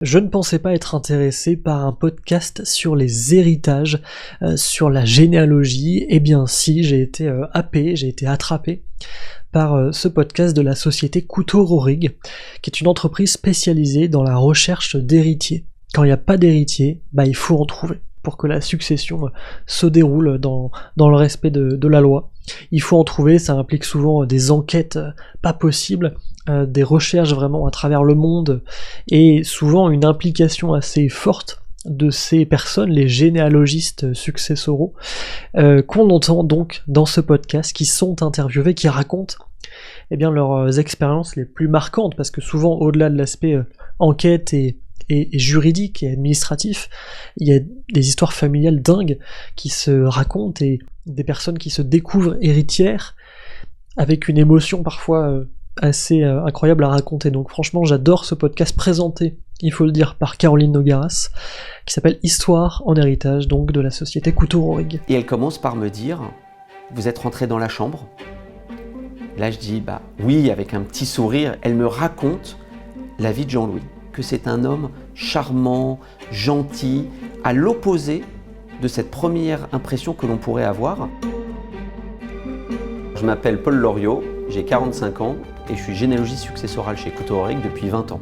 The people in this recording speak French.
Je ne pensais pas être intéressé par un podcast sur les héritages, sur la généalogie. Eh bien si, j'ai été happé, j'ai été attrapé par ce podcast de la société Couteau Rohrig, qui est une entreprise spécialisée dans la recherche d'héritiers. Quand il n'y a pas d'héritier, il faut en trouver pour que la succession se déroule dans le respect de la loi. Il faut en trouver, ça implique souvent des enquêtes pas possibles, des recherches vraiment à travers le monde, et souvent une implication assez forte de ces personnes, les généalogistes successoraux, qu'on entend donc dans ce podcast, qui sont interviewés, qui racontent leurs expériences les plus marquantes, parce que souvent, au-delà de l'aspect enquête et juridique et administratif, il y a des histoires familiales dingues qui se racontent, et des personnes qui se découvrent héritières, avec une émotion parfois assez incroyable à raconter. Donc franchement, j'adore ce podcast présenté, il faut le dire, par Caroline Nogaras, qui s'appelle Histoire en héritage, donc de la société Couteau Rohrig. Et elle commence par me dire, vous êtes rentré dans la chambre? Là je dis, oui, avec un petit sourire. Elle me raconte la vie de Jean-Louis, que c'est un homme charmant, gentil, à l'opposé de cette première impression que l'on pourrait avoir. Je m'appelle Paul Loriot, j'ai 45 ans et je suis généalogiste successoral chez Couteau Rohrig depuis 20 ans.